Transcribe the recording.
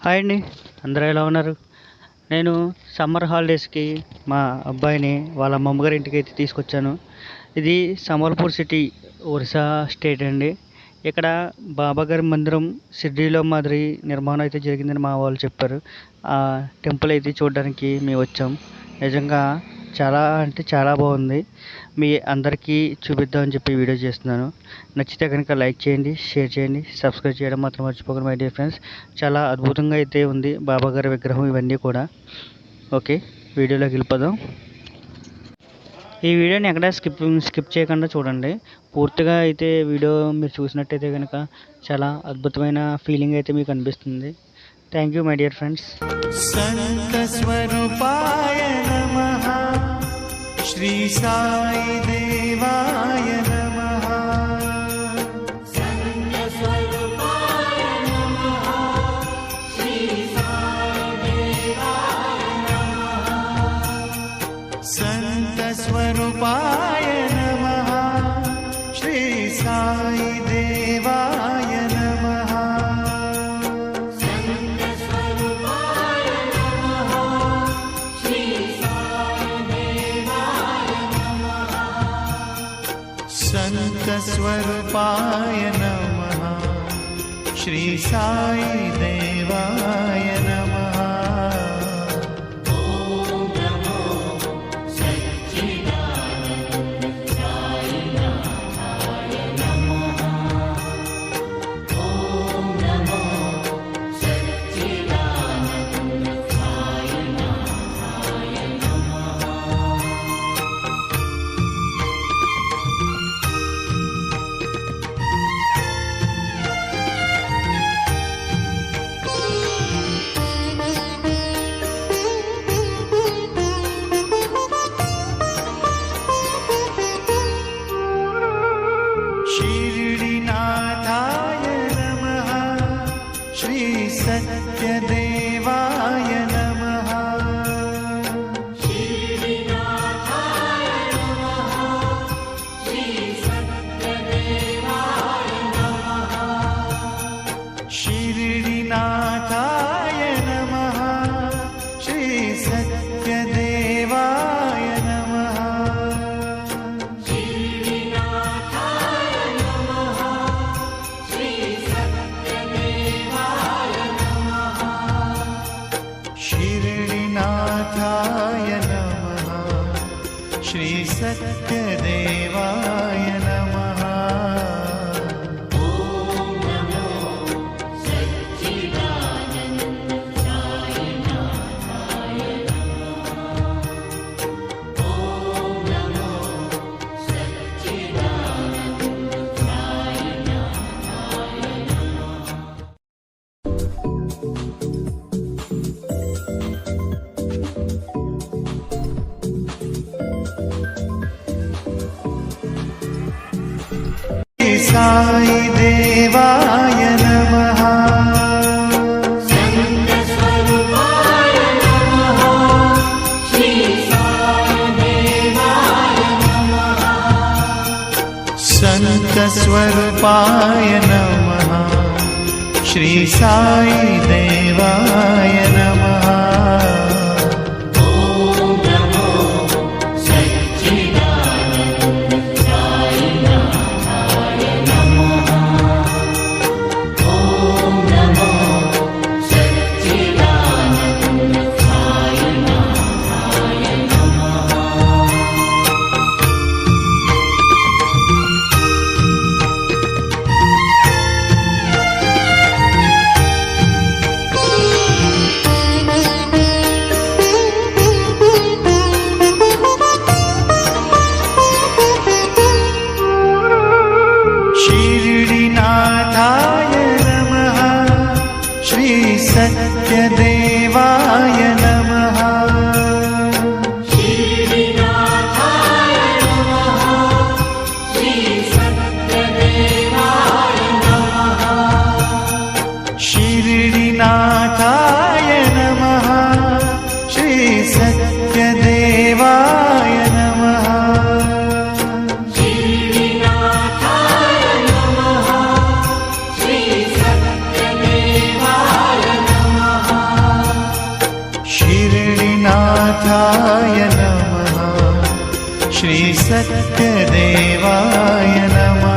Hi అండి. అందరూ ఎలా ఉన్నారు? నేను సమ్మర్ హాలిడేస్‌కి మా అబ్బాయిని వాళ్ళ అమ్మమ్మ గారి ఇంటికైతే తీసుకొచ్చాను. ఇది సంబల్పూర్ సిటీ, ఒరిస్సా స్టేట్ అండి. ఇక్కడ బాబాగారి మందిరం షిరిడీలో మాదిరి నిర్మాణం అయితే జరిగిందని మా వాళ్ళు చెప్పారు. ఆ టెంపుల్ అయితే చూడడానికి మేము వచ్చాం. నిజంగా చాలా అంటే చాలా బాగుంది. మీ అందరికీ చూపిద్దామని చెప్పి వీడియో చేస్తున్నాను. నచ్చితే కనుక లైక్ చేయండి, షేర్ చేయండి, సబ్స్క్రైబ్ చేయడం మాత్రం మర్చిపోకండి మై డియర్ ఫ్రెండ్స్. చాలా అద్భుతంగా అయితే ఉంది బాబాగారి విగ్రహం ఇవన్నీ కూడా. ఓకే, వీడియోలోకి వెళ్ళిపోదాం. ఈ వీడియోని ఎక్కడ స్కిప్ చేయకుండా చూడండి. పూర్తిగా అయితే వీడియో మీరు చూసినట్టయితే కనుక చాలా అద్భుతమైన ఫీలింగ్ అయితే మీకు అనిపిస్తుంది. Thank you my dear friends. సంత స్వరూపాయ నమః, శ్రీ సాయి దేవాయ నమః. సంత స్వరూపాయ నమః, శ్రీ సాయి దేవాయ నమః. సంత స్వరూపాయ నమః, శ్రీ సాయి దేవాయ నమః. సంత స్వరూపాయ నమః, శ్రీ సాయి దేవాయ నమః. ఓం నమో సచ్చిదానంద సాయినాథాయ నమః. ఓం నమో సచ్చిదానంద సాయినాథాయ నమః. शिरडीनाथाय नमः, श्री सत्यदेवाय नमः. शिरडीनाथाय नमः, श्री सत्यदेवाय नमः. शिरडीनाथाय नमः, श्री सत्यदेवाय नमः. शिरडीनाथाय नमः, श्री सत्यदेवाय नमः. ओम नमो सच्चिदानंद साईनाथाय नमः. ओम नमो सच्चिदानंद साईनाथाय नमः. साई देवाय नमः. संत स्वरूपाय नमः, श्री साई देवाय नमः. संत स्वरूपाय नमः, श्री साई देवाय नमः. ओम नमो सच्चिदानंद साईनाथाय नमः. ओम नमो सच्चिदानंद साईनाथाय नमः. श्री सत्यदेवाय नमः।